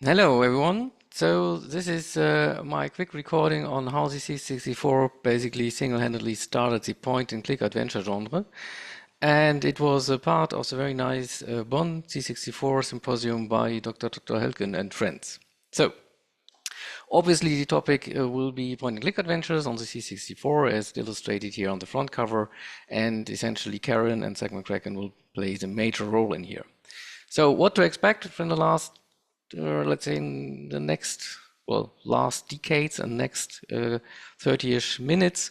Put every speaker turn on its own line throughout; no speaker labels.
Hello everyone. So this is my quick recording on how the C64 basically single-handedly started the point-and-click adventure genre. And it was a part of the very nice Bonn C64 Symposium by Dr. Helgen and friends. So obviously the topic will be point-and-click adventures on the C64 as illustrated here on the front cover. And essentially Karen and Zach McCracken will play the major role in here. So what to expect from the last let's say in the next, well, last decades and next 30-ish minutes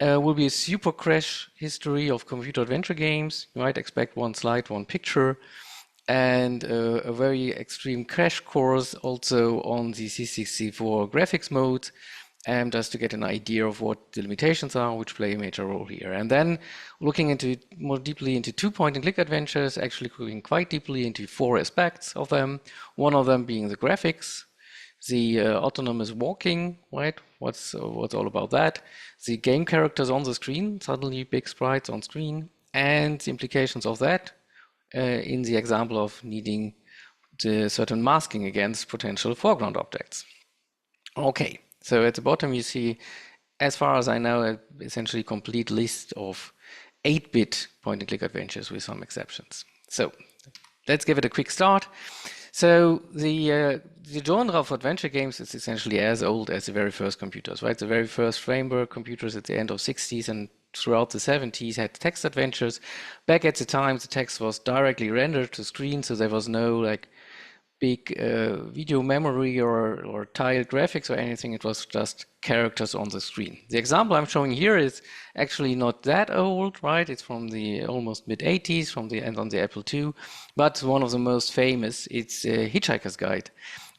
will be a super crash history of computer adventure games. You might expect one slide, one picture, and a very extreme crash course also on the C64 graphics mode, just to get an idea of what the limitations are, which play a major role here. And then looking into more deeply into two point-and-click adventures, actually looking quite deeply into four aspects of them. One of them being the graphics, the autonomous walking, right? What's all about that? The game characters on the screen, suddenly big sprites on screen, and the implications of that in the example of needing the certain masking against potential foreground objects. Okay, so at the bottom you see, as far as I know, a essentially complete list of 8-bit point-and-click adventures with some exceptions. So let's give it a quick start. So the genre of adventure games is essentially as old as the very first computers, right? The very first framework computers at the end of 60s and throughout the 70s had text adventures. Back at the time, the text was directly rendered to screen, so there was no like big video memory or tiled graphics or anything. It was just characters on the screen. The example I'm showing here is actually not that old, right? It's from the almost mid-80s, from the end on the Apple II, but one of the most famous. It's Hitchhiker's Guide,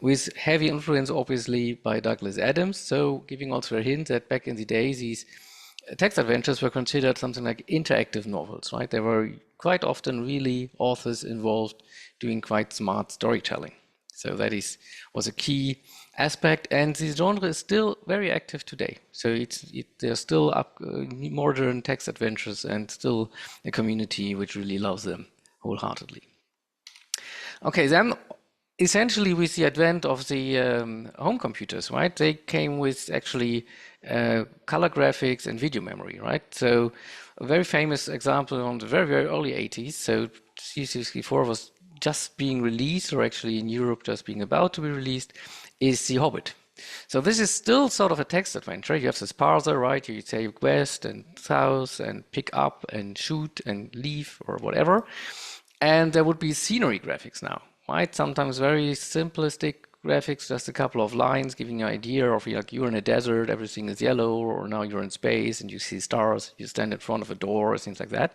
with heavy influence, obviously, by Douglas Adams. So giving also a hint that back in the day, these text adventures were considered something like interactive novels, right? There were quite often really authors involved doing quite smart storytelling. So that was a key aspect, and this genre is still very active today. So there's still modern text adventures and still a community which really loves them wholeheartedly. Okay, then essentially with the advent of the home computers, right? They came with actually color graphics and video memory, right? So a very famous example on the very, very early 80s. So C64 was just being released, or actually in Europe just being about to be released, is The Hobbit. So this is still sort of a text adventure. You have this parser, right? You say west and south and pick up and shoot and leave or whatever. And there would be scenery graphics now, right? Sometimes very simplistic graphics, just a couple of lines giving you an idea of like you're in a desert, everything is yellow, or now you're in space and you see stars, you stand in front of a door, things like that.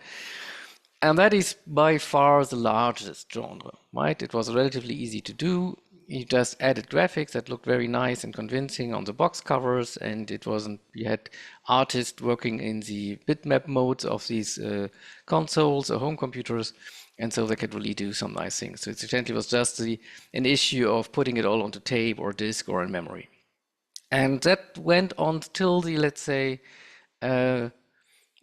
And that is by far the largest genre, right? It was relatively easy to do. You just added graphics that looked very nice and convincing on the box covers, and it wasn't, you had artists working in the bitmap modes of these consoles or home computers, and so they could really do some nice things. So it essentially was just an issue of putting it all onto tape or disk or in memory. And that went on till the, let's say,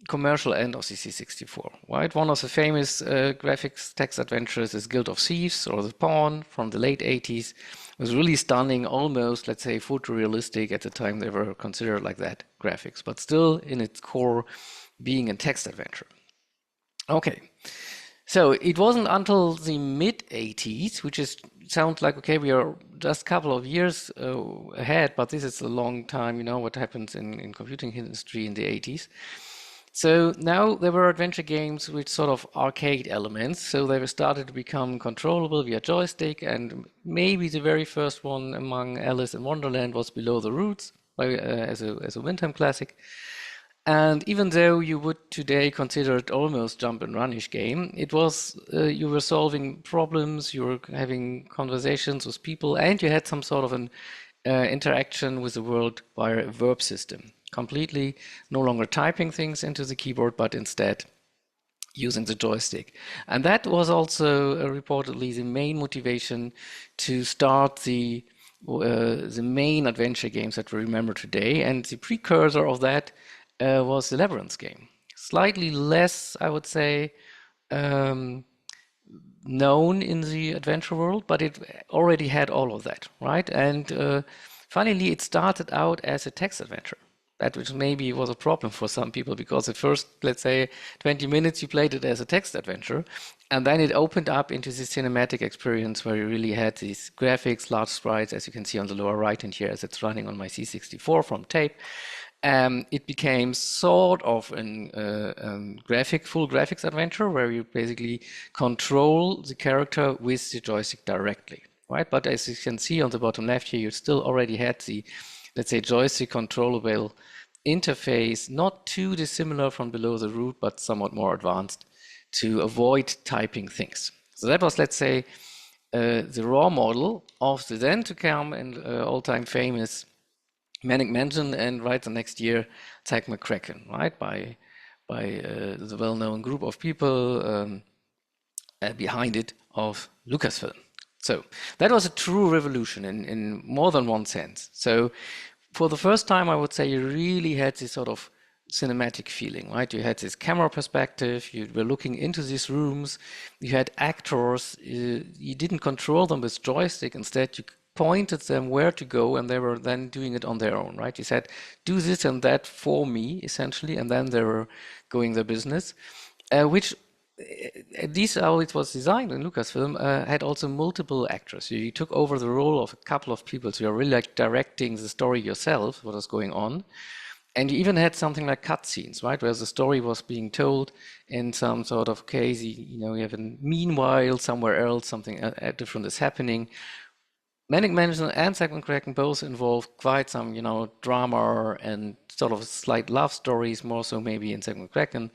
commercial end of the C64, right? One of the famous graphics text adventures is Guild of Thieves or The Pawn from the late 80s. It was really stunning, almost, let's say, photorealistic. At the time they were considered like that graphics, but still in its core being a text adventure. Okay, so it wasn't until the mid 80s, which sounds like, okay, we are just a couple of years ahead, but this is a long time, you know, what happens in computing industry in the 80s. So now there were adventure games with sort of arcade elements. So they were started to become controllable via joystick, and maybe the very first one among Alice in Wonderland was Below the Roots as a Windham classic. And even though you would today consider it almost jump and runish game, it was you were solving problems, you were having conversations with people, and you had some sort of an interaction with the world via a verb system. Completely no longer typing things into the keyboard, but instead using the joystick. And that was also reportedly the main motivation to start the main adventure games that we remember today. And the precursor of that was the Labyrinth game. Slightly less, I would say, known in the adventure world, but it already had all of that, right? And funnily, it started out as a text adventure. That which maybe was a problem for some people because the first, let's say, 20 minutes you played it as a text adventure, and then it opened up into this cinematic experience where you really had these graphics, large sprites, as you can see on the lower right hand here, as it's running on my C64 from tape. It became sort of a full graphics adventure where you basically control the character with the joystick directly, right? But as you can see on the bottom left here, you still already had the, let's say, joystick controllable interface, not too dissimilar from below the root, but somewhat more advanced to avoid typing things. So that was, let's say, the raw model of the then to come and all-time famous Manic Mansion, and right the next year, Zack McCracken, right, by the well-known group of people behind it of Lucasfilm. So that was a true revolution in more than one sense. So for the first time, I would say you really had this sort of cinematic feeling, right? You had this camera perspective, you were looking into these rooms, you had actors, you didn't control them with joystick, instead you pointed them where to go and they were then doing it on their own, right? You said, do this and that for me, essentially, and then they were going their business, which at least how it was designed in Lucasfilm, had also multiple actors. So you took over the role of a couple of people, so you're really like directing the story yourself, what was going on. And you even had something like cutscenes, right, where the story was being told in some sort of case, you have a meanwhile somewhere else, something different is happening. Manic Mansion and Zack McCracken both involve quite some, drama and sort of slight love stories, more so maybe in Zack McCracken.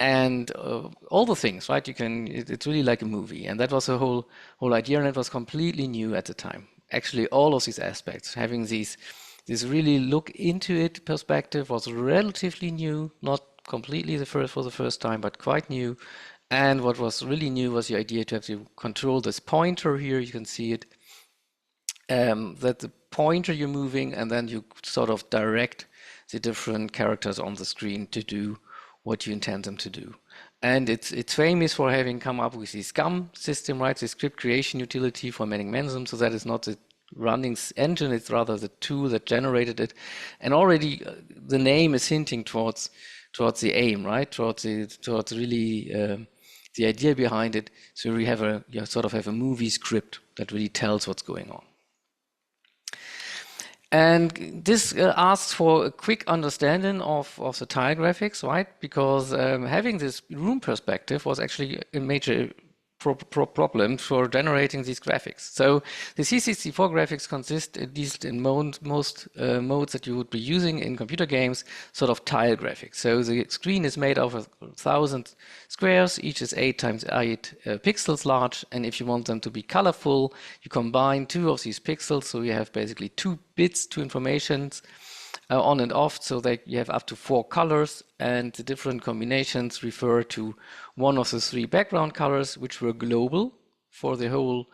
And all the things, right? It's really like a movie. And that was the whole idea, and it was completely new at the time. Actually, all of these aspects, having this really look into it perspective was relatively new, not completely for the first time, but quite new. And what was really new was the idea to have to control this pointer here. You can see it. That the pointer you're moving, and then you sort of direct the different characters on the screen to do what you intend them to do. And it's famous for having come up with the SCUM system, right? The script creation utility for Manic Mansion. So that is not the running engine, it's rather the tool that generated it. And already the name is hinting towards the aim, right? Towards really the idea behind it. So you sort of have a movie script that really tells what's going on. And this asks for a quick understanding of the tile graphics, right? Because having this room perspective was actually a major problem for generating these graphics. So the C64 graphics consist, at least in most modes that you would be using in computer games, sort of tile graphics. So the screen is made of 1,000 squares, each is 8 times 8 pixels large, and if you want them to be colorful, you combine 2 of these pixels, so you have basically 2 bits, 2 informations, on and off, so that you have up to 4 colors, and the different combinations refer to one of the 3 background colors, which were global for the whole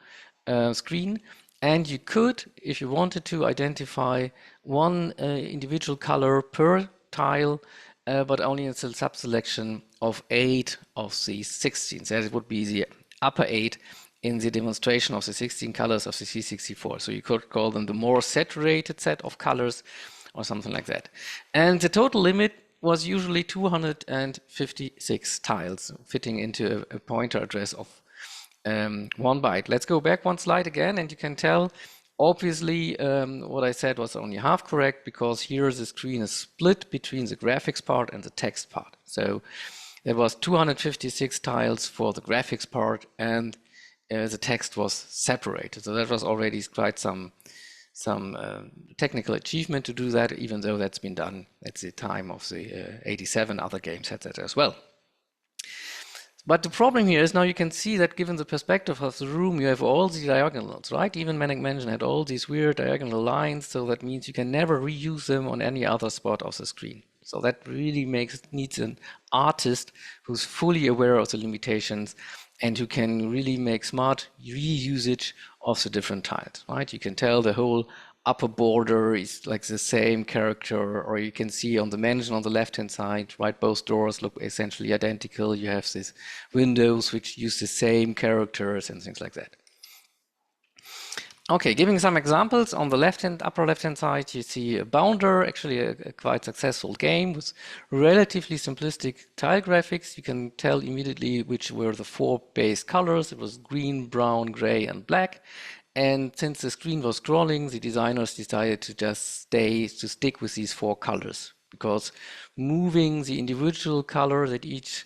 screen. And you could, if you wanted to, identify one individual color per tile, but only in a sub-selection of 8 of the 16. So that would be the upper 8 in the demonstration of the 16 colors of the C64. So you could call them the more saturated set of colors, or something like that. And the total limit was usually 256 tiles, fitting into a pointer address of 1 byte. Let's go back one slide again, and you can tell, obviously, what I said was only half correct, because here the screen is split between the graphics part and the text part. So there was 256 tiles for the graphics part, and the text was separated. So that was already quite some technical achievement to do that, even though that's been done at the time of the 87 other games had that as well. But the problem here is now you can see that given the perspective of the room, you have all the diagonals, right? Even Manic Mansion had all these weird diagonal lines, so that means you can never reuse them on any other spot of the screen. So that really needs an artist who's fully aware of the limitations and who can really make smart reusage of the different tiles, right? You can tell the whole upper border is like the same character, or you can see on the mansion on the left-hand side, right? Both doors look essentially identical. You have these windows which use the same characters and things like that. Okay, giving some examples, on the upper left-hand side, you see a Bounder, actually a quite successful game with relatively simplistic tile graphics. You can tell immediately which were the four base colors. It was green, brown, gray, and black. And since the screen was scrolling, the designers decided to just stick with these four colors, because moving the individual color that each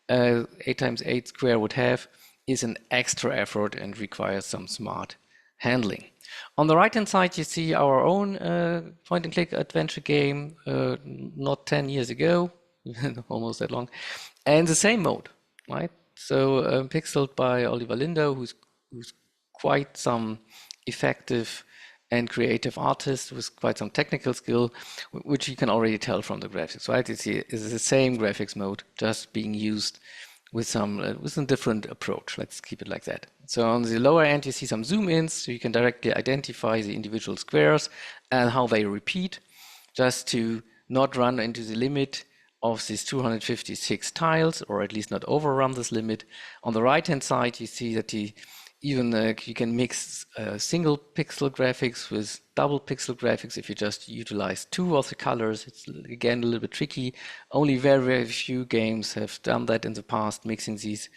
8x8 square would have is an extra effort and requires some smart handling. On the right hand side, you see our own point and click adventure game, not 10 years ago, almost that long, and the same mode, right? So pixeled by Oliver Lindo, who's quite some effective and creative artist with quite some technical skill, which you can already tell from the graphics, right? It's the same graphics mode, just being used with a different approach. Let's keep it like that. So on the lower end, you see some zoom ins, so you can directly identify the individual squares and how they repeat, just to not run into the limit of these 256 tiles, or at least not overrun this limit. On the right hand side, you see that you can mix single pixel graphics with double pixel graphics if you just utilize two of the colors. It's again a little bit tricky. Only very, very few games have done that in the past, mixing these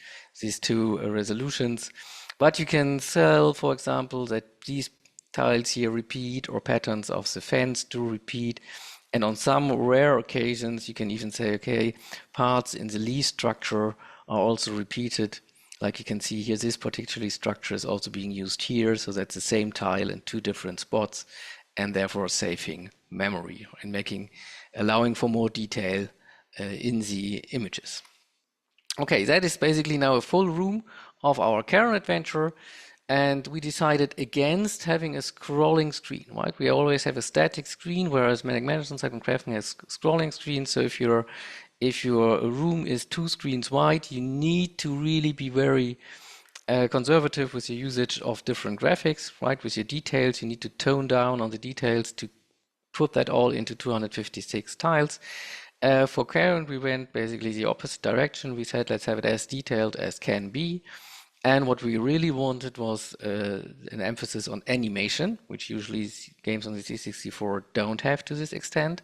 two resolutions. But you can tell, for example, that these tiles here repeat, or patterns of the fence do repeat. And on some rare occasions, you can even say, okay, parts in the leaf structure are also repeated. Like you can see here, this particular structure is also being used here, so that's the same tile in two different spots, and therefore saving memory and allowing for more detail in the images. Okay, that is basically now a full room of our current adventure, and we decided against having a scrolling screen, right? We always have a static screen, whereas Manic Mansion Second Crafting has scrolling screens. So if your room is 2 screens wide, you need to really be very conservative with your usage of different graphics, right? With your details, you need to tone down on the details to put that all into 256 tiles. For Karen, we went basically the opposite direction. We said, let's have it as detailed as can be. And what we really wanted was an emphasis on animation, which usually games on the C64 don't have to this extent.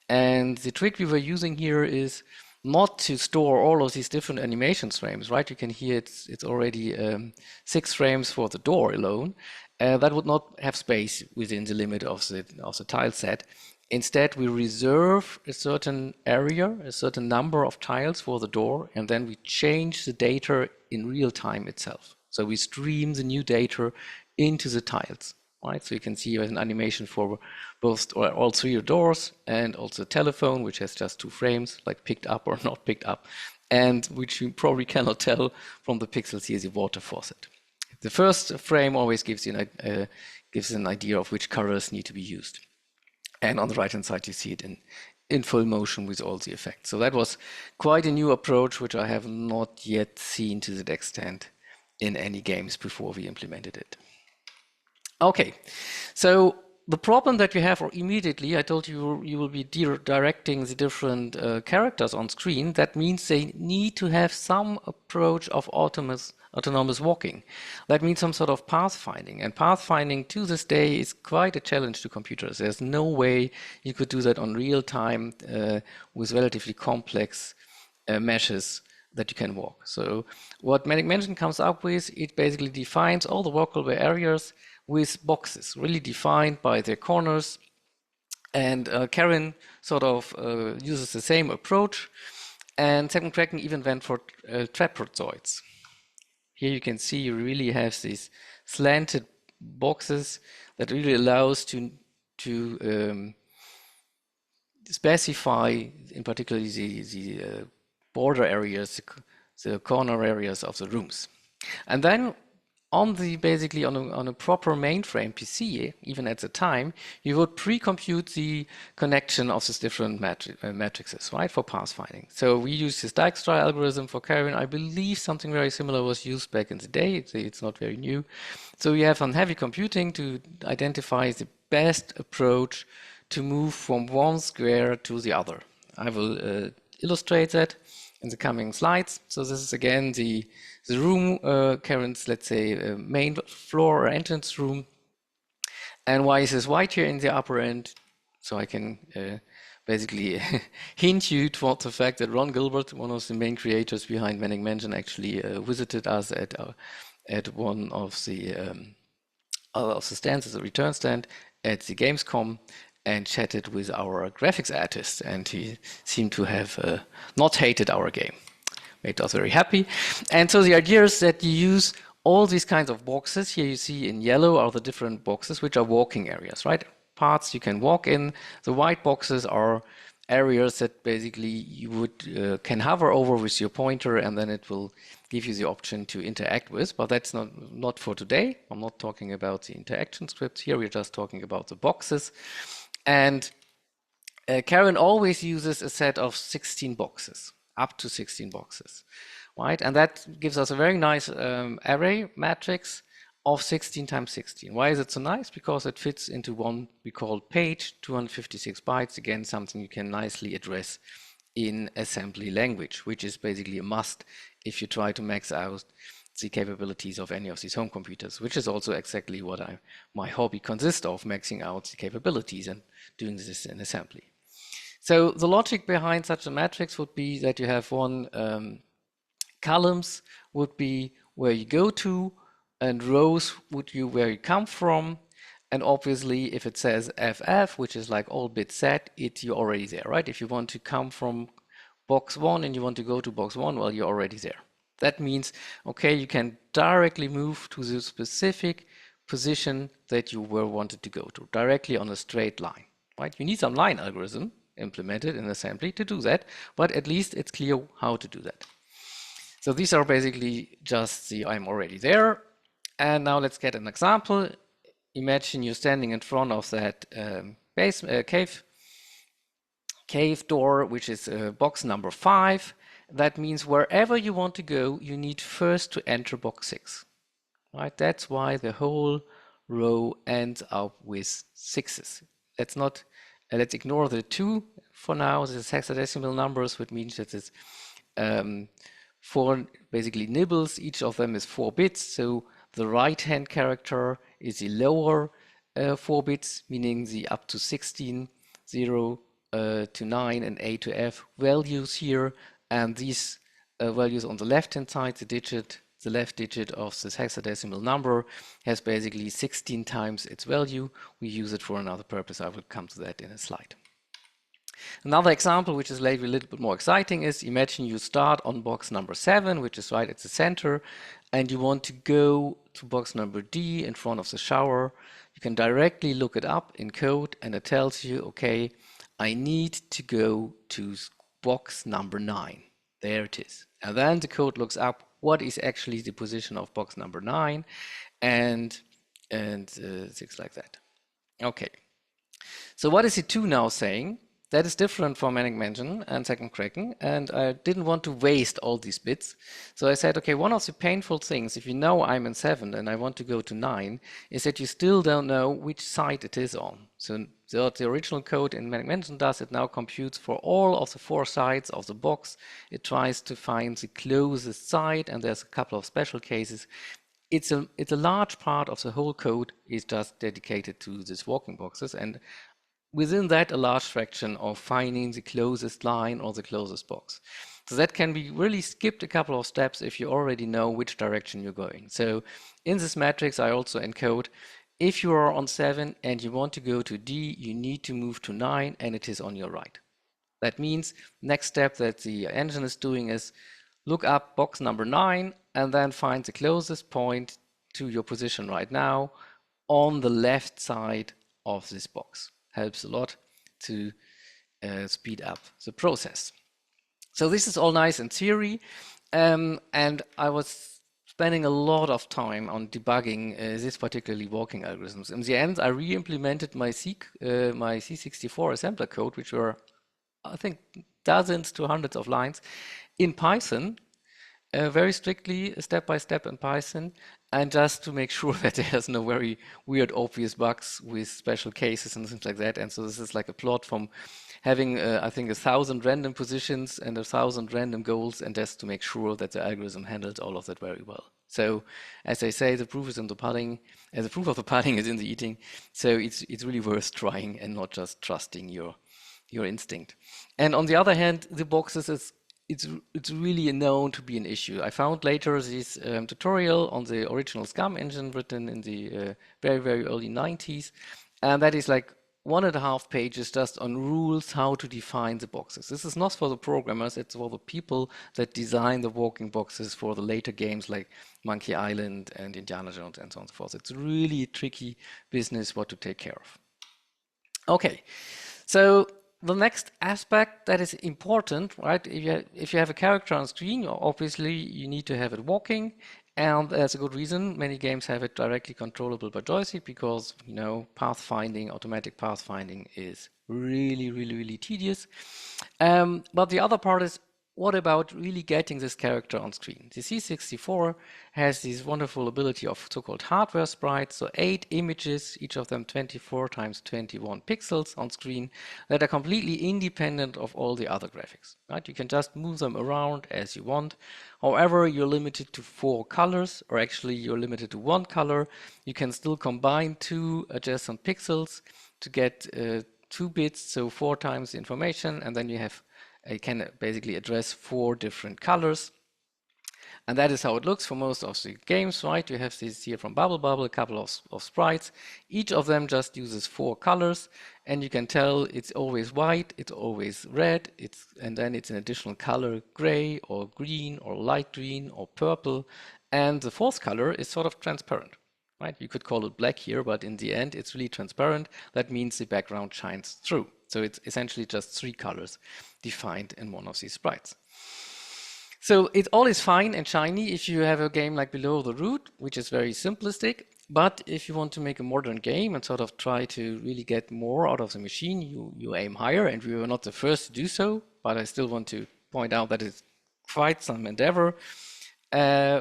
And the trick we were using here is not to store all of these different animation frames, right? You can hear it's already 6 frames for the door alone. That would not have space within the limit of the tile set. Instead, we reserve a certain area, a certain number of tiles for the door, and then we change the data in real time itself. So we stream the new data into the tiles, right? So you can see there's an animation for both or all 3 doors, and also a telephone, which has just 2 frames, like picked up or not picked up, and which you probably cannot tell from the pixels here, the water faucet. The first frame always gives you an idea of which colors need to be used. And on the right-hand side, you see it in full motion with all the effects. So that was quite a new approach, which I have not yet seen to that extent in any games before we implemented it. Okay, so the problem that you have immediately, I told you you will be directing the different characters on screen. That means they need to have some approach of autonomous walking. That means some sort of pathfinding. And pathfinding to this day is quite a challenge to computers. There's no way you could do that on real time with relatively complex meshes that you can walk. So what Manic Mansion comes up with, it basically defines all the walkable areas with boxes, really defined by their corners. And Karen sort of uses the same approach. And Second Kraken even went for trapezoids. Here you can see you really have these slanted boxes that really allows to specify, in particular, the border areas, the corner areas of the rooms. And then on the basically on a proper mainframe PC, even at the time, you would pre-compute the connection of these different matrices, right, for pathfinding. So we use this Dijkstra algorithm for carrying. I believe something very similar was used back in the day. It's not very new. So you have on heavy computing to identify the best approach to move from one square to the other. I will illustrate that in the coming slides. So this is again the room, current, let's say, main floor or entrance room. And why is this white here in the upper end? So I can basically hint you toward the fact that Ron Gilbert, one of the main creators behind Manic Mansion, actually visited us at one of the stands, as a return stand at the Gamescom, and chatted with our graphics artist, and he seemed to have not hated our game. Made us very happy. And so the idea is that you use all these kinds of boxes. Here you see in yellow are the different boxes, which are walking areas, right? Parts you can walk in. The white boxes are areas that basically you would can hover over with your pointer, and then it will give you the option to interact with. But that's not for today. I'm not talking about the interaction scripts here. We're just talking about the boxes. And Karen always uses a set of 16 boxes, up to 16 boxes, right? And that gives us a very nice array matrix of 16 times 16. Why is it so nice? Because it fits into one we call page, 256 bytes. Again, something you can nicely address in assembly language, which is basically a must if you try to max out the capabilities of any of these home computers, which is also exactly what my hobby consists of, maxing out the capabilities and doing this in assembly. So the logic behind such a matrix would be that you have one columns would be where you go to, and rows would be where you come from. And obviously, if it says FF, which is like all bit set, you're already there, right? If you want to come from box 1 and you want to go to box 1, well, you're already there. That means, okay, you can directly move to the specific position that you were wanted to go to, directly on a straight line, right? You need some line algorithm implemented in assembly to do that, but at least it's clear how to do that. So these are basically just the I'm already there. And now let's get an example. Imagine you're standing in front of that cave door, which is box number 5. That means wherever you want to go, you need first to enter box 6. Right? That's why the whole row ends up with 6s. Let's ignore the 2 for now. This is hexadecimal numbers, which means that it's 4 basically nibbles. Each of them is 4 bits. So the right-hand character is the lower 4 bits, meaning the up to 16, 0 to 9, and A to F values here. And these values on the left-hand side, the left digit of this hexadecimal number has basically 16 times its value. We use it for another purpose. I will come to that in a slide. Another example, which is maybe a little bit more exciting, is imagine you start on box number 7, which is right at the center, and you want to go to box number D in front of the shower. You can directly look it up in code, and it tells you, okay, I need to go to box number 9. There it is. And then the code looks up what is actually the position of box number 9, and things like that. Okay. So what is it2 now saying? That is different from Manic Mansion and Second Kraken, and I didn't want to waste all these bits. So I said, okay, one of the painful things, if you know I'm in 7 and I want to go to 9, is that you still don't know which side it is on. So the original code in Manic Mansion does, it now computes for all of the 4 sides of the box. It tries to find the closest side, and there's a couple of special cases. It's a large part of the whole code is just dedicated to these walking boxes, and within that, a large fraction of finding the closest line or the closest box. So that can be really skipped a couple of steps if you already know which direction you're going. So in this matrix, I also encode, if you are on 7 and you want to go to D, you need to move to 9, and it is on your right. That means next step that the engine is doing is look up box number 9 and then find the closest point to your position right now on the left side of this box. Helps a lot to speed up the process. So this is all nice in theory, and I was spending a lot of time on debugging this particularly walking algorithms. In the end, I re-implemented my my C64 assembler code, which were, I think, dozens to hundreds of lines in Python, very strictly, step by step in Python, and just to make sure that there's no very weird, obvious bugs with special cases and things like that. And so this is like a plot from having, I think, 1,000 random positions and 1,000 random goals, and just to make sure that the algorithm handles all of that very well. So, as they say, the proof is in the pudding. The proof of the pudding is in the eating. So it's really worth trying and not just trusting your instinct. And on the other hand, the boxes is it's really known to be an issue. I found later this tutorial on the original SCUM engine written in the very early 90s, and that is like 1.5 pages just on rules how to define the boxes. This is not for the programmers, it's for the people that design the walking boxes for the later games like Monkey Island and Indiana Jones and so on and so forth. It's really tricky business what to take care of. Okay, so the next aspect that is important, right? If you have a character on screen, obviously you need to have it walking, and there's a good reason. Many games have it directly controllable by joystick because, you know, pathfinding, automatic pathfinding is really tedious. But the other part is, what about really getting this character on screen? The C64 has this wonderful ability of so-called hardware sprites, so 8 images, each of them 24 times 21 pixels on screen, that are completely independent of all the other graphics. Right? You can just move them around as you want. However, you're limited to 4 colors, or actually you're limited to 1 color. You can still combine 2 adjacent pixels to get 2 bits, so 4 times the information, and then you can basically address 4 different colors. And that is how it looks for most of the games, right? You have this here from Bubble, a couple of sprites. Each of them just uses 4 colors, and you can tell it's always white, it's always red, and then it's an additional color, gray or green or light green or purple. And the 4th color is sort of transparent. Right? You could call it black here, but in the end, it's really transparent. That means the background shines through. So it's essentially just 3 colors defined in one of these sprites. So it all is fine and shiny if you have a game like Below the Root, which is very simplistic. But if you want to make a modern game and sort of try to really get more out of the machine, you aim higher. And we were not the first to do so, but I still want to point out that it's quite some endeavor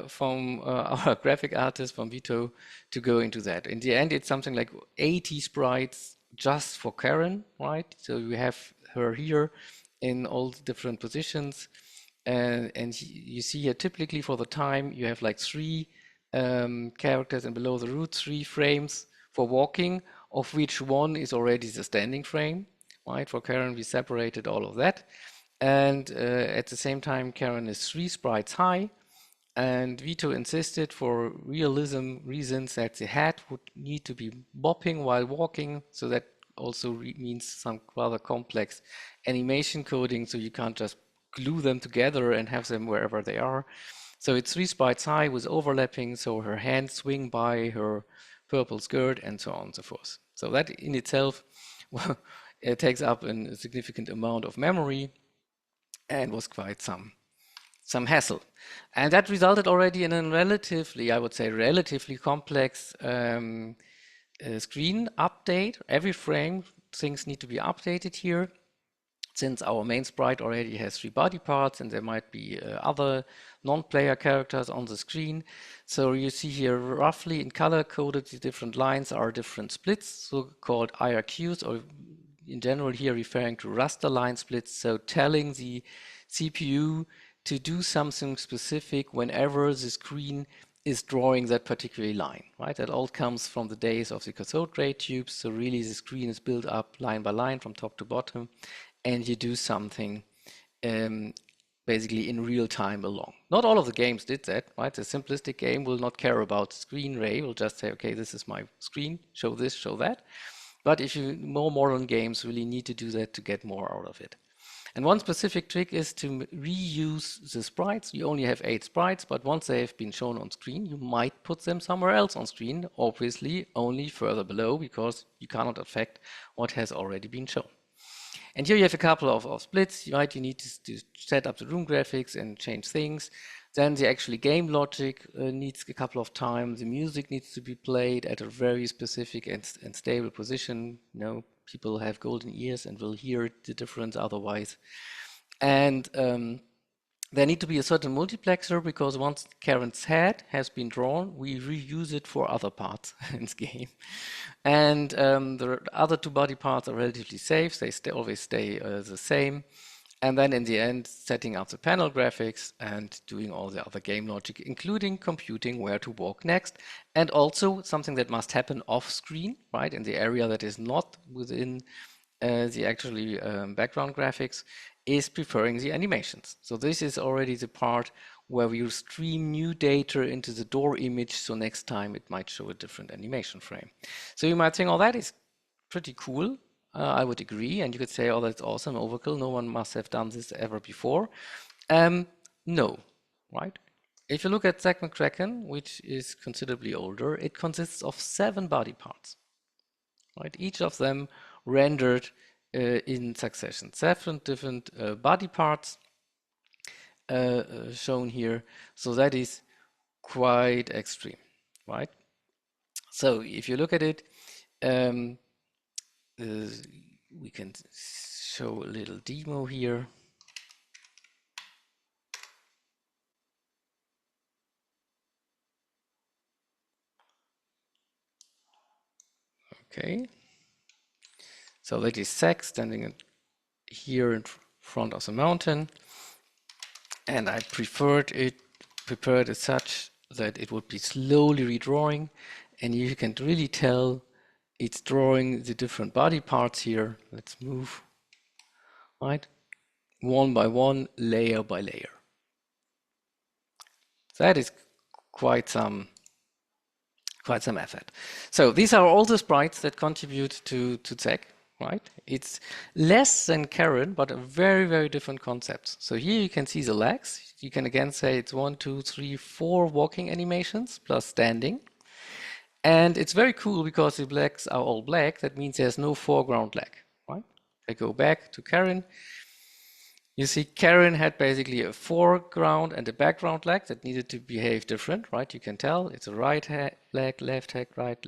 from our graphic artist from Vito to go into that. In the end, it's something like 80 sprites just for Karen, right? So you have her here in all the different positions. And you see here typically for the time, you have like 3 characters, and Below the Root 3 frames for walking, of which 1 is already the standing frame, right? For Karen, we separated all of that. And at the same time, Karen is 3 sprites high. And Vito insisted for realism reasons that the head would need to be bopping while walking, so that also means some rather complex animation coding, so you can't just glue them together and have them wherever they are. So it's 3 sprites high with overlapping, so her hands swing by her purple skirt and so on and so forth. So that in itself it takes up a significant amount of memory and was quite some hassle. And that resulted already in a relatively, I would say, relatively complex screen update. Every frame, things need to be updated here. Since our main sprite already has 3 body parts and there might be other non-player characters on the screen. So you see here roughly in color coded, the different lines are different splits, so-called IRQs, or in general here referring to raster line splits, so telling the CPU to do something specific whenever the screen is drawing that particular line, right? That all comes from the days of the cathode ray tubes. So really the screen is built up line by line from top to bottom, and you do something basically in real time along. Not all of the games did that, right? The simplistic game will not care about screen ray, will just say, okay, this is my screen, show this, show that. But if you more modern games really need to do that to get more out of it. And one specific trick is to reuse the sprites. You only have 8 sprites, but once they have been shown on screen, you might put them somewhere else on screen, obviously only further below, because you cannot affect what has already been shown. And here you have a couple of splits, right? You need to set up the room graphics and change things. Then the actually game logic needs a couple of times. The music needs to be played at a very specific and stable position. You know, people have golden ears and will hear the difference otherwise. And there need to be a certain multiplexer because once Karen's head has been drawn, we reuse it for other parts in the game. And the other two body parts are relatively safe. They always stay the same. And then in the end, setting up the panel graphics and doing all the other game logic, including computing where to walk next. And also something that must happen off screen, right? In the area that is not within the actually background graphics, is preparing the animations. So this is already the part where we stream new data into the door image. So next time it might show a different animation frame. So you might think, oh, that is pretty cool. I would agree, and you could say, oh, that's awesome, overkill. No one must have done this ever before. No, right? If you look at ZMK Kraken, which is considerably older, it consists of 7 body parts, right? Each of them rendered in succession. 7 different body parts shown here. So that is quite extreme, right? So if you look at it, we can show a little demo here. Okay. So that is Zack standing here in front of the mountain. And I prepared it such that it would be slowly redrawing. And you can really tell it's drawing the different body parts here. Let's move, right? One by one, layer by layer. That is quite some effort. So these are all the sprites that contribute to Zack, right? It's less than Karen, but a very, very different concepts. So here you can see the legs. You can again say it's 1, 2, 3, 4 walking animations plus standing. And it's very cool because the legs are all black. That means there's no foreground leg, right? I go back to Karen. You see, Karen had basically a foreground and a background leg that needed to behave different, right? You can tell it's a right leg, left leg, right,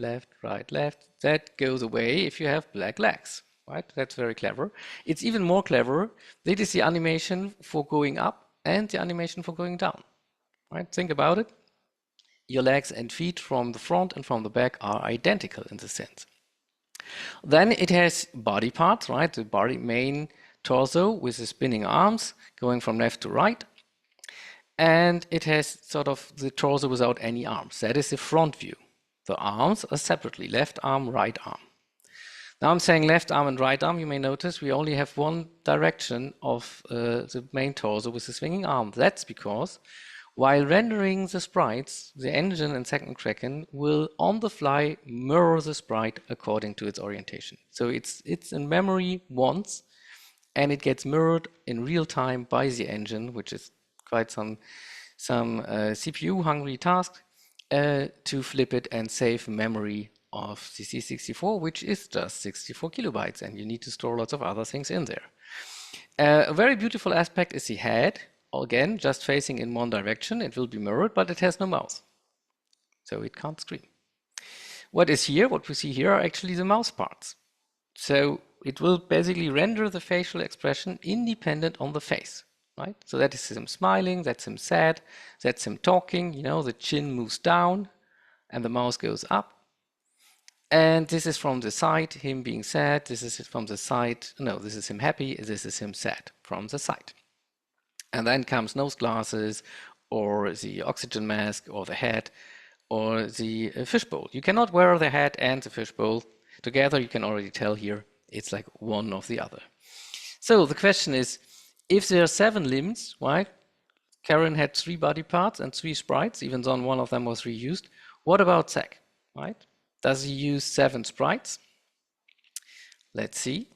left. That goes away if you have black legs, right? That's very clever. It's even more clever. That is the animation for going up and the animation for going down, right? Think about it. Your legs and feet from the front and from the back are identical in the sense. Then it has body parts, right? The body main torso with the spinning arms going from left to right. And it has sort of the torso without any arms. That is the front view. The arms are separately, left arm, right arm. Now I'm saying left arm and right arm. You may notice we only have one direction of the main torso with the swinging arm. That's because while rendering the sprites, the engine in ZMK Kraken will on the fly mirror the sprite according to its orientation. So it's in memory once, and it gets mirrored in real time by the engine, which is quite some CPU hungry task to flip it and save memory of the C64, which is just 64 kilobytes, and you need to store lots of other things in there. A very beautiful aspect is the head. Again, just facing in one direction, it will be mirrored, but it has no mouse, so it can't scream. What is here, what we see here are actually the mouse parts. So it will basically render the facial expression independent on the face, right? So that is him smiling, that's him sad, that's him talking, you know, the chin moves down and the mouse goes up. And this is from the side, him being sad, this is from the side, no, this is him happy, this is him sad from the side. And then comes nose glasses, or the oxygen mask, or the hat, or the fishbowl. You cannot wear the hat and the fishbowl together. You can already tell here it's like one of the other. So the question is, if there are 7 limbs, right? Karen had 3 body parts and 3 sprites, even though one of them was reused. What about Zack, right? Does he use 7 sprites? Let's see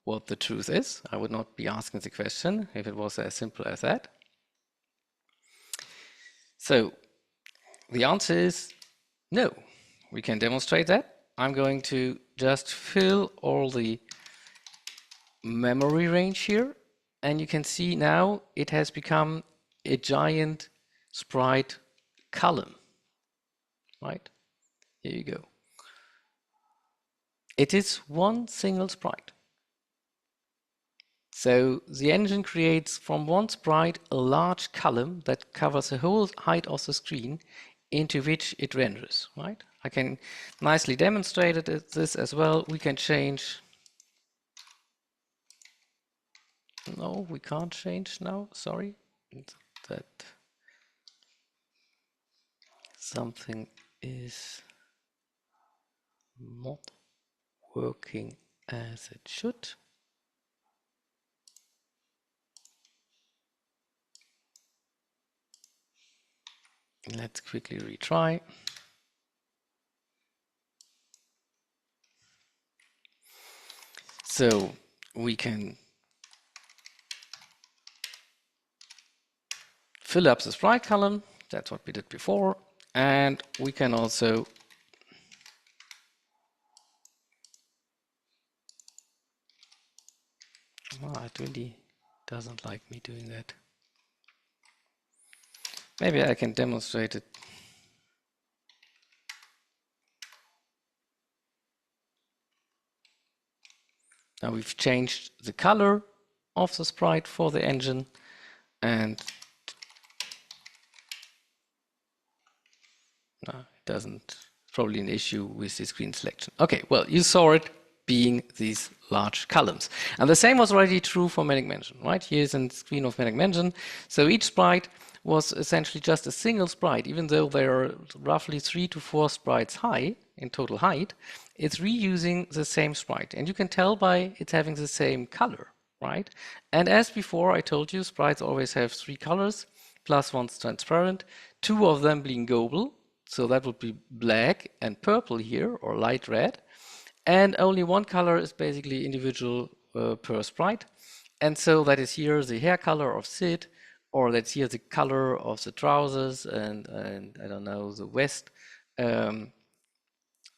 what the truth is. I would not be asking the question if it was as simple as that. So the answer is no. We can demonstrate that. I'm going to just fill all the memory range here, and you can see now it has become a giant sprite column, right? Here you go. It is one single sprite. So the engine creates from one sprite a large column that covers the whole height of the screen into which it renders, right? I can nicely demonstrate this as well. We can change. No, we can't change now. Sorry. That something is not working as it should. Let's quickly retry. So we can fill up the sprite column. That's what we did before. And we can also it really doesn't like me doing that. Maybe I can demonstrate it. Now we've changed the color of the sprite for the engine, and no, it doesn't. Probably an issue with the screen selection. Okay, well, you saw it being these large columns. And the same was already true for Manic Mansion, right? Here's a screen of Manic Mansion. So each sprite was essentially just a single sprite, even though there are roughly 3 to 4 sprites high in total height. It's reusing the same sprite, and you can tell by it having the same color, right? And as before, I told you, sprites always have 3 colors, plus one's transparent, 2 of them being global, so that would be black and purple here, or light red, and only one color is basically individual per sprite. And so that is here the hair color of Sid, or that's here the color of the trousers, and I don't know, the vest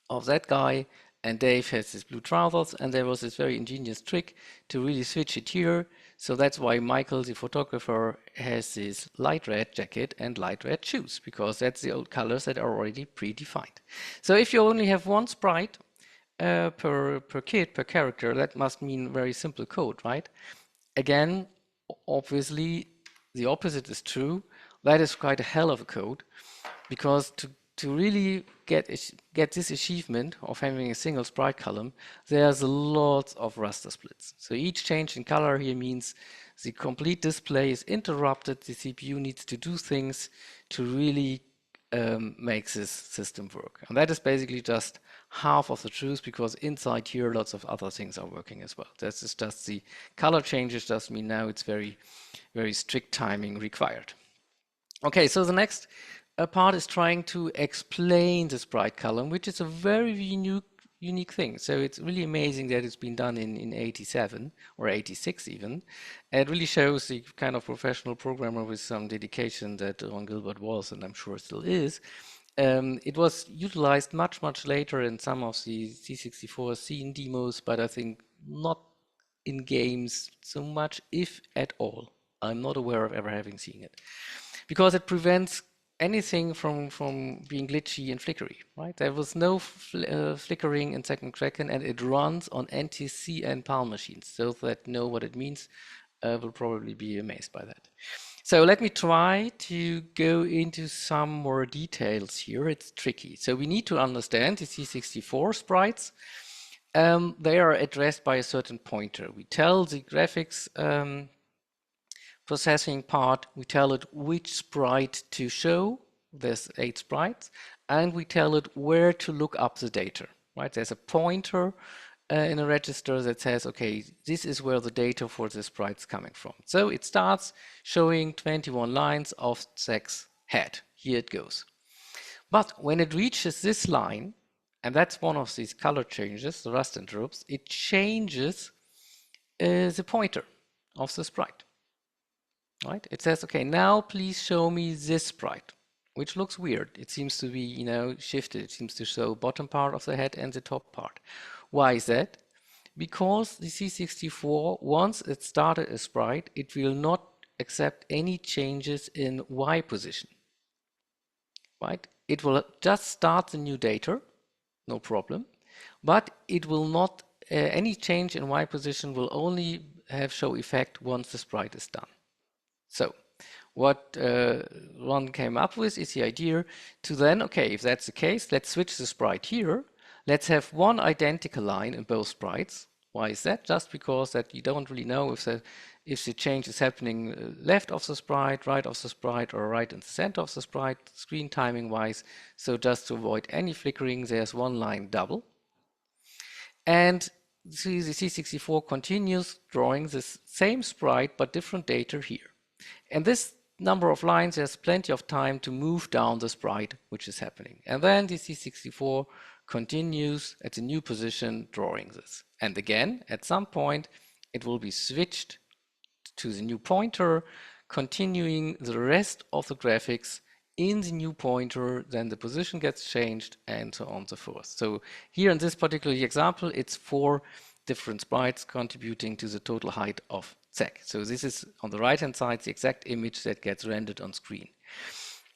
of that guy. And Dave has his blue trousers, and there was this very ingenious trick to really switch it here. So that's why Michael, the photographer, has this light red jacket and light red shoes, because that's the old colors that are already predefined. So if you only have one sprite per kid, per character, that must mean very simple code, right? Again, obviously, the opposite is true. That is quite a hell of a code, because to really get this achievement of having a single sprite column, there's lots of raster splits. So each change in color here means the complete display is interrupted. The CPU needs to do things to really make this system work. And that is basically just half of the truth, because inside here lots of other things are working as well. This is just the color changes just mean now it's very, very strict timing required. Okay, so the next part is trying to explain the sprite column, which is a very unique thing. So it's really amazing that it's been done in 87 or 86 even. And it really shows the kind of professional programmer with some dedication that Ron Gilbert was, and I'm sure still is. It was utilized much later in some of the C64 scene demos, but I think not in games so much, if at all. I'm not aware of ever having seen it, because it prevents anything from being glitchy and flickery, right? There was no flickering in Second Kraken, and it runs on NTC and PAL machines. Those that know what it means will probably be amazed by that. So let me try to go into some more details here. It's tricky. So we need to understand the C64 sprites. They are addressed by a certain pointer. We tell the graphics processing part, we tell it which sprite to show. There's 8 sprites, and we tell it where to look up the data, right? There's a pointer in a register that says, okay, this is where the data for the sprite's coming from. So it starts showing 21 lines of Zack's head. Here it goes. But when it reaches this line, and that's one of these color changes, the rust interrupts, it changes the pointer of the sprite. Right? It says, okay, now please show me this sprite, which looks weird. It seems to be, shifted. It seems to show bottom part of the head and the top part. Why is that? Because the C64, once it started a sprite, it will not accept any changes in Y position. right? It will just start the new data, no problem, but it will not, any change in Y position will only have show effect once the sprite is done. So what Ron came up with is the idea to then, okay, if that's the case, let's switch the sprite here. Let's have one identical line in both sprites. Why is that? Just because that you don't really know if the change is happening left of the sprite, right of the sprite, or right in the center of the sprite, screen timing wise. So just to avoid any flickering, there's one line double. And the C64 continues drawing this same sprite but different data here. And this number of lines, there's plenty of time to move down the sprite which is happening. And then the C64 continues at the new position drawing this. And again, at some point, it will be switched to the new pointer, continuing the rest of the graphics in the new pointer, then the position gets changed, and so on and so forth. So here in this particular example, it's 4 different sprites contributing to the total height of ZEC. So this is on the right hand side the exact image that gets rendered on screen.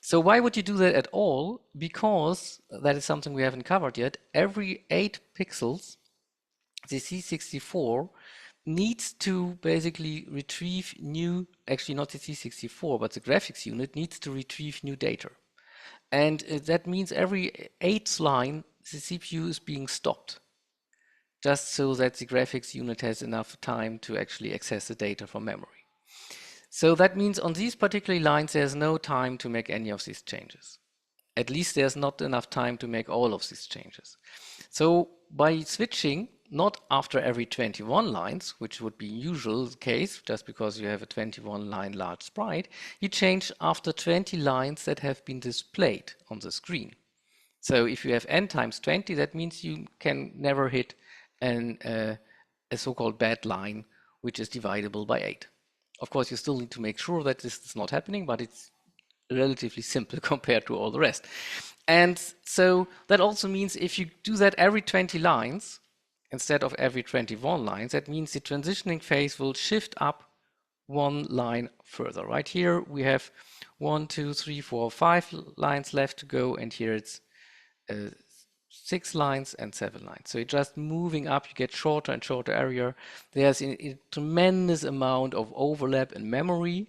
So why would you do that at all? Because that is something we haven't covered yet. Every 8 pixels, the C64 needs to basically retrieve new, actually not the C64, but the graphics unit needs to retrieve new data. And that means every 8th line, the CPU is being stopped, just so that the graphics unit has enough time to actually access the data from memory. So that means on these particular lines, there's no time to make any of these changes. At least there's not enough time to make all of these changes. So by switching, not after every 21 lines, which would be usual case, just because you have a 21 line large sprite, you change after 20 lines that have been displayed on the screen. So if you have n times 20, that means you can never hit a so-called bad line, which is divisible by 8. Of course, you still need to make sure that this is not happening, but it's relatively simple compared to all the rest. And so that also means if you do that every 20 lines, instead of every 21 lines, that means the transitioning phase will shift up one line further. Right here we have 1, 2, 3, 4, 5 lines left to go, and here it's 6 lines and 7 lines. So you're just moving up, you get shorter and shorter area. There's a tremendous amount of overlap in memory,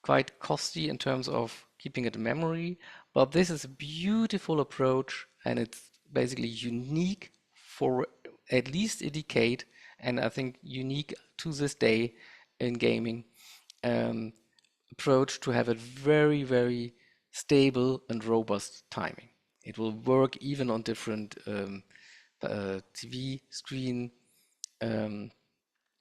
quite costly in terms of keeping it in memory, but this is a beautiful approach, and it's basically unique for at least a decade, and I think unique to this day in gaming, approach to have a very, very stable and robust timing. It will work even on different TV screen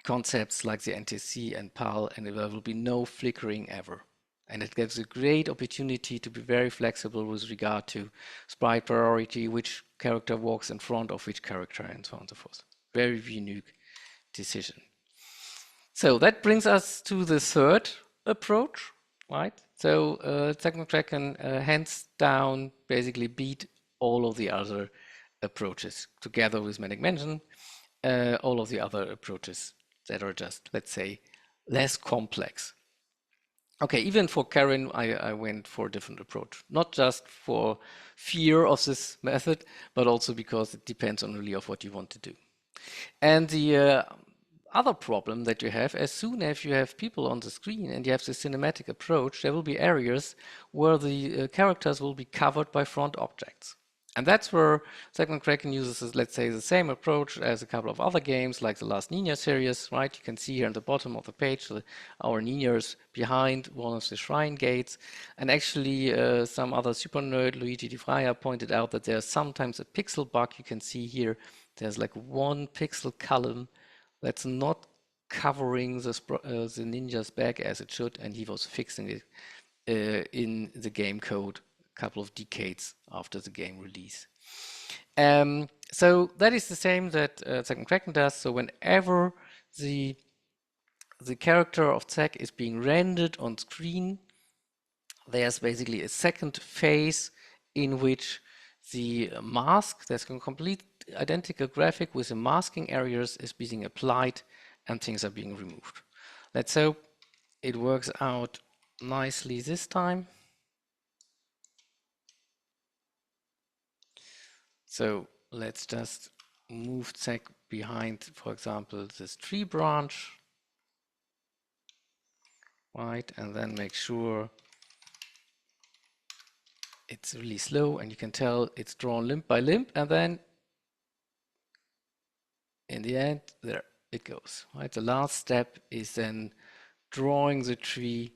concepts like the NTC and PAL, and there will be no flickering ever. And it gives a great opportunity to be very flexible with regard to sprite priority, which character walks in front of which character, and so on and so forth. Very unique decision. So that brings us to the third approach, right? So Kraken hands down basically beat all of the other approaches together with Manic Mansion, all of the other approaches that are just, let's say, less complex. Okay, even for Karen, I went for a different approach, not just for fear of this method, but also because it depends on really of what you want to do. And the other problem that you have, as soon as you have people on the screen and you have the cinematic approach, there will be areas where the characters will be covered by front objects. And that's where Kraken uses, let's say, the same approach as a couple of other games, like the last Ninja series, right? You can see here on the bottom of the page our ninjas behind one of the shrine gates. And actually, some other super nerd, Luigi Di Fraia, pointed out that there's sometimes a pixel bug. You can see here, there's like 1 pixel column that's not covering the ninja's back as it should, and he was fixing it in the game code couple of decades after the game release. So that is the same that Kraken does. So whenever the character of ZEC is being rendered on screen, there's basically a second phase in which the mask, there's a complete identical graphic with the masking areas is being applied and things are being removed. Let's hope it works out nicely this time. So let's just move sec behind, for example, this tree branch, right? And then make sure it's really slow, and you can tell it's drawn limb by limb, and then in the end, there it goes, right? The last step is then drawing the tree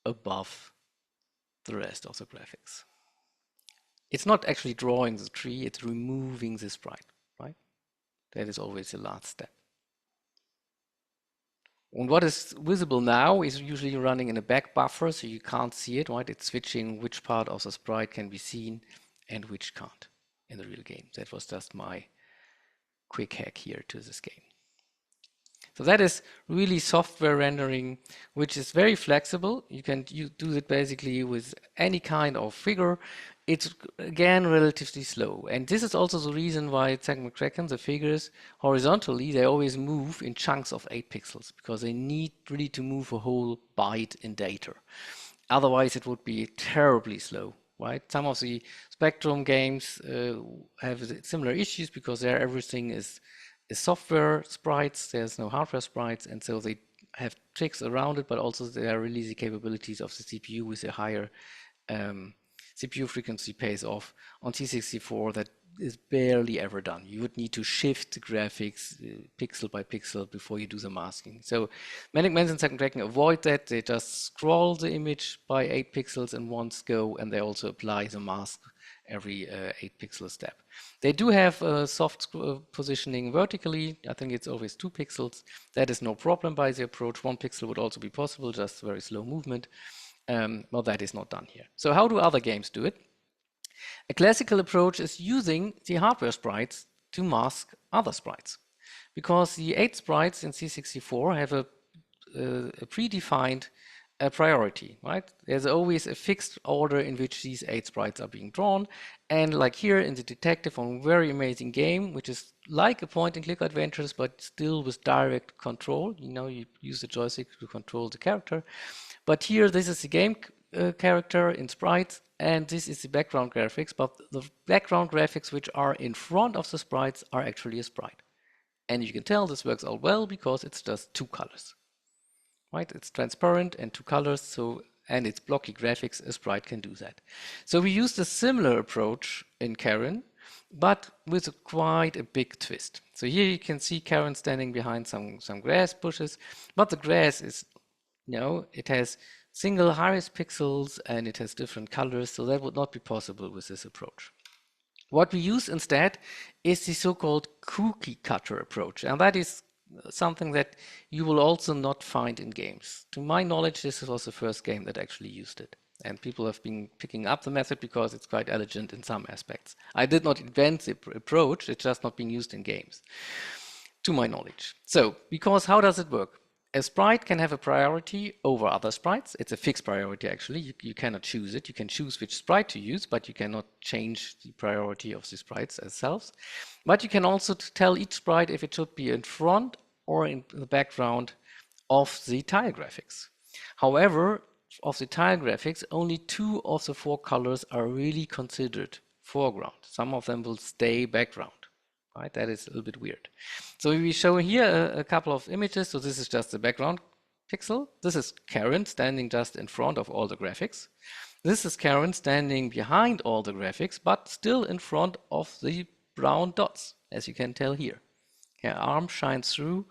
above the rest of the graphics. It's not actually drawing the tree, it's removing the sprite, right? That is always the last step. And what is visible now is usually running in a back buffer, so you can't see it, right? It's switching which part of the sprite can be seen and which can't in the real game. That was just my quick hack here to this game. So that is really software rendering, which is very flexible. You can do it basically with any kind of figure. It's again relatively slow. And this is also the reason why ZMK, the figures horizontally, they always move in chunks of 8 pixels, because they need really to move a whole byte in data. Otherwise, it would be terribly slow, right? Some of the Spectrum games have similar issues because there everything is software sprites, there's no hardware sprites, and so they have tricks around it, but also there are really the capabilities of the CPU with a higher CPU frequency pays off. On C64, that is barely ever done. You would need to shift the graphics pixel by pixel before you do the masking. So Manic Mansion and ZMK avoid that. They just scroll the image by 8 pixels in one go, and they also apply the mask every 8 pixel step. They do have soft positioning vertically. I think it's always 2 pixels. That is no problem by the approach. 1 pixel would also be possible, just very slow movement. Well, that is not done here. So how do other games do it? A classical approach is using the hardware sprites to mask other sprites, because the 8 sprites in C64 have a predefined priority, right? There's always a fixed order in which these 8 sprites are being drawn, and like here in the Detective, on a very amazing game, which is like a point-and-click adventures, but still with direct control. You know, you use the joystick to control the character. But here, this is the game character in sprites, and this is the background graphics, but the background graphics which are in front of the sprites are actually a sprite. And you can tell this works out well because it's just 2 colors. Right? It's transparent and 2 colors, so and it's blocky graphics, a sprite can do that. So we used a similar approach in Karen, but with quite a big twist. So here you can see Karen standing behind some grass bushes, but the grass is, you know, it has single highest pixels and it has different colors, so that would not be possible with this approach. What we use instead is the so-called cookie cutter approach, and that is something that you will also not find in games. To my knowledge, this was the first game that actually used it, and people have been picking up the method because it's quite elegant in some aspects. I did not invent the approach, it's just not being used in games, to my knowledge. So, because how does it work? A sprite can have a priority over other sprites. It's a fixed priority, actually. You cannot choose it. You can choose which sprite to use, but you cannot change the priority of the sprites themselves. But you can also tell each sprite if it should be in front or in the background of the tile graphics. However, of the tile graphics, only 2 of the 4 colors are really considered foreground. Some of them will stay background. Right, that is a little bit weird. So we show here a couple of images. So this is just the background pixel. This is Karen standing just in front of all the graphics. This is Karen standing behind all the graphics, but still in front of the brown dots, as you can tell here. Her arm shines through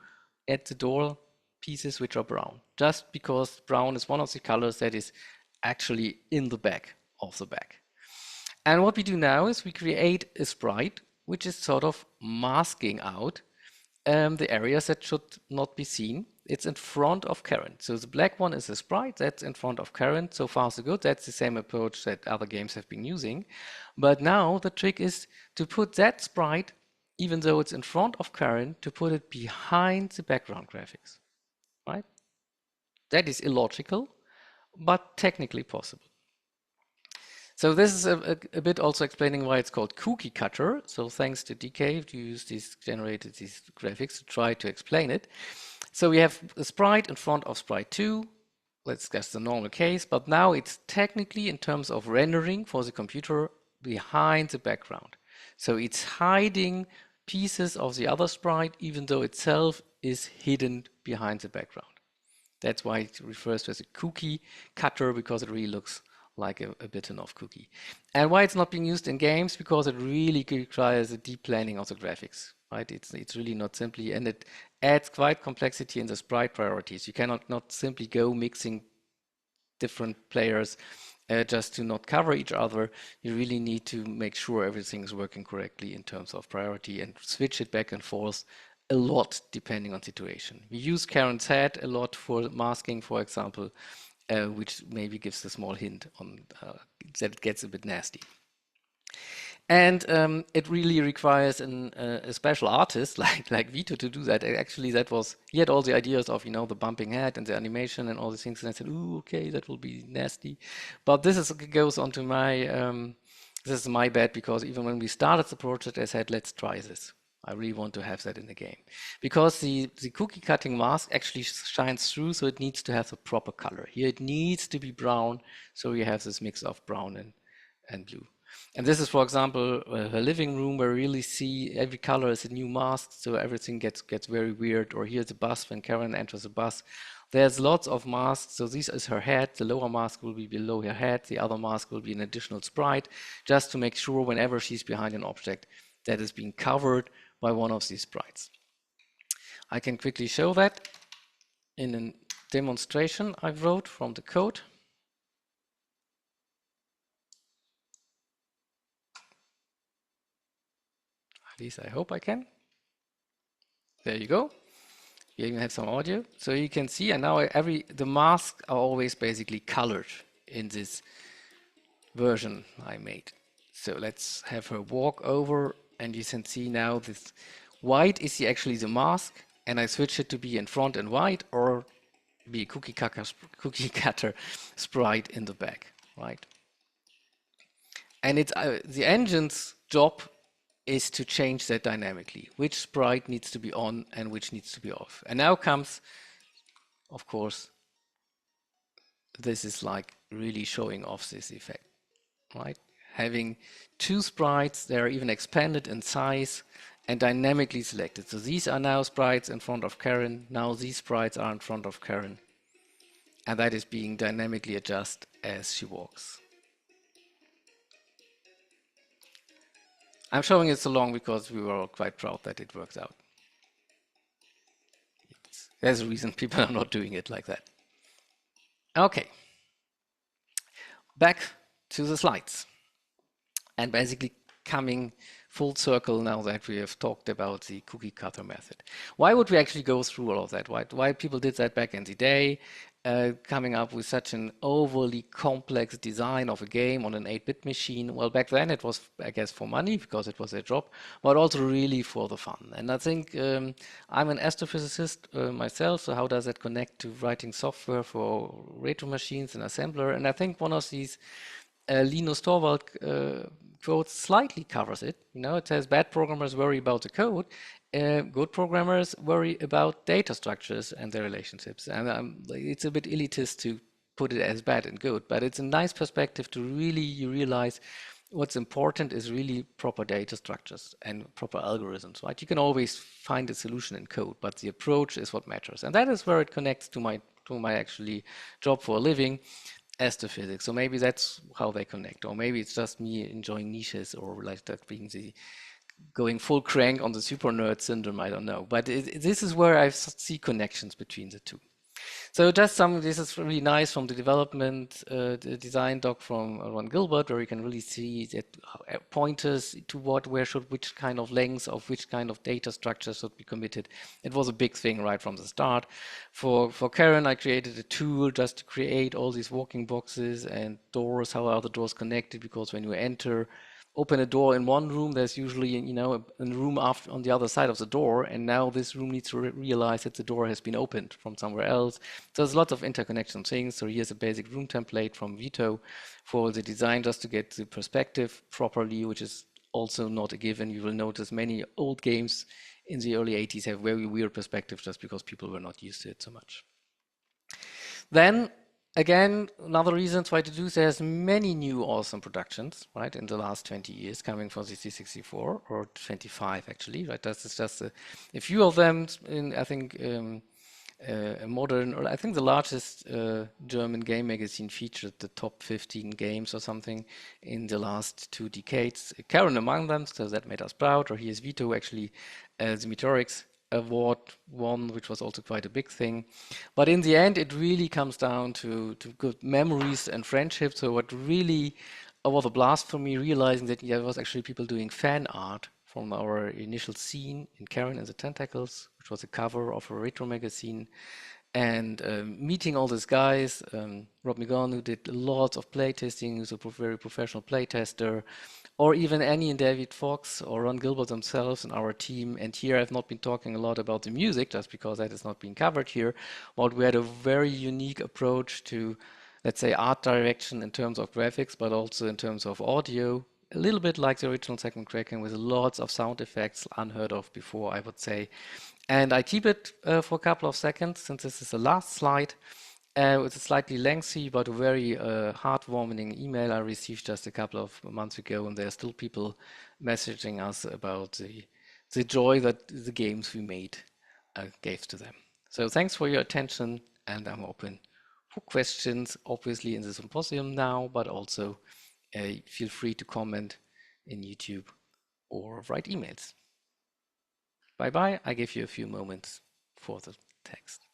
at the door pieces which are brown, just because brown is one of the colors that is actually in the back of the back. And what we do now is we create a sprite which is sort of masking out the areas that should not be seen. It's in front of Karen. So the black one is a sprite that's in front of Karen. So far so good. That's the same approach that other games have been using. But now the trick is to put that sprite, even though it's in front of Karen, to put it behind the background graphics. Right? That is illogical, but technically possible. So this is a bit also explaining why it's called cookie cutter. So thanks to DK, to use generated these graphics to try to explain it. So we have a sprite in front of sprite 2. That's just the normal case, but now it's technically, in terms of rendering for the computer, behind the background. So it's hiding pieces of the other sprite, even though itself is hidden behind the background. That's why it refers to as a cookie cutter, because it really looks like a bitten off cookie. And why it's not being used in games, because it really requires a deep planning of the graphics, right? It's really not simply, and it adds quite complexity in the sprite priorities. You cannot not simply go mixing different players just to not cover each other. You really need to make sure everything is working correctly in terms of priority and switch it back and forth a lot depending on situation. We use Karen's head a lot for masking, for example, which maybe gives a small hint on that it gets a bit nasty. And it really requires a special artist like Vito to do that. Actually, he had all the ideas of, the bumping head and the animation and all these things. And I said, ooh, okay, that will be nasty. But this goes on to this is my bad, because even when we started the project, I said, let's try this. I really want to have that in the game. Because the cookie cutting mask actually shines through, so it needs to have the proper color. Here it needs to be brown, so you have this mix of brown and blue. And this is, for example, her living room, where we really see every color is a new mask, so everything gets very weird. Or here's a bus when Karen enters a bus. There's lots of masks, so this is her head. The lower mask will be below her head. The other mask will be an additional sprite, just to make sure whenever she's behind an object that is being covered by one of these sprites. I can quickly show that in a demonstration I wrote from the code. At least I hope I can. There you go. You even have some audio. So you can see, and now the masks are always basically colored in this version I made. So let's have her walk over, and you can see now this white is actually the mask, and I switch it to be in front and white, or be a cookie cutter sprite in the back, right? And it's the engine's job is to change that dynamically, which sprite needs to be on and which needs to be off. And now comes, of course, this is like really showing off this effect, right? Having two sprites, they are even expanded in size and dynamically selected. So these are now sprites in front of Karen. Now these sprites are in front of Karen. And that is being dynamically adjusted as she walks. I'm showing it so long because we were all quite proud that it works out. There's a reason people are not doing it like that. Okay. Back to the slides. And basically coming full circle now that we have talked about the cookie cutter method. Why would we actually go through all of that? Why people did that back in the day? Coming up with such an overly complex design of a game on an 8-bit machine. Well, back then it was, I guess, for money, because it was their job, but also really for the fun. And I think I'm an astrophysicist myself, so how does that connect to writing software for retro machines and assembler? And I think one of these Linus Torvald quotes slightly covers it. It says bad programmers worry about the code, good programmers worry about data structures and their relationships. And it's a bit elitist to put it as bad and good, but it's a nice perspective to really you realize what's important is really proper data structures and proper algorithms, right? You can always find a solution in code, but the approach is what matters. And that is where it connects to my actually job for a living, astrophysics. So maybe that's how they connect, or maybe it's just me enjoying niches, or like that being the going full crank on the super nerd syndrome. I don't know, but this is where I see connections between the two. So just this is really nice from the development the design doc from Ron Gilbert, where you can really see that pointers to which kind of lengths of which kind of data structure should be committed. It was a big thing right from the start. For Karen, I created a tool just to create all these walking boxes and doors. How are the doors connected? Because when you open a door in one room, there's usually a room on the other side of the door, and now this room needs to realize that the door has been opened from somewhere else. So there's lots of interconnection things. So here's a basic room template from Vito for the design, just to get the perspective properly, which is also not a given. You will notice many old games in the early 80s have very weird perspectives just because people were not used to it so much. Then Again, another reason why to do so, there's many new awesome productions, right, in the last 20 years coming from the C64, or 25 actually, right? That's just a few of them in, I think, a modern, or I think the largest German game magazine featured the top 15 games or something in the last 2 decades. Karen among them, so that made us proud. Or here's Vito, actually, the Meteorix Award won, which was also quite a big thing. But in the end, it really comes down to good memories and friendships. So what really was a blast for me, realizing that there was actually people doing fan art from our initial scene in Karen and the Tentacles, which was a cover of a retro magazine, and meeting all these guys, Rob McGon, who did lots of playtesting, who's a very professional playtester, or even Annie and David Fox or Ron Gilbert themselves in our team. And here I've not been talking a lot about the music, just because that is not being covered here, but we had a very unique approach to, let's say, art direction in terms of graphics, but also in terms of audio. A little bit like the original Second Kraken, with lots of sound effects unheard of before, I would say. And I keep it for a couple of seconds, since this is the last slide. It's a slightly lengthy but very heartwarming email I received just a couple of months ago, and there are still people messaging us about the joy that the games we made gave to them. So thanks for your attention, and I'm open for questions, obviously in the symposium now, but also feel free to comment in YouTube or write emails. Bye bye. I give you a few moments for the text.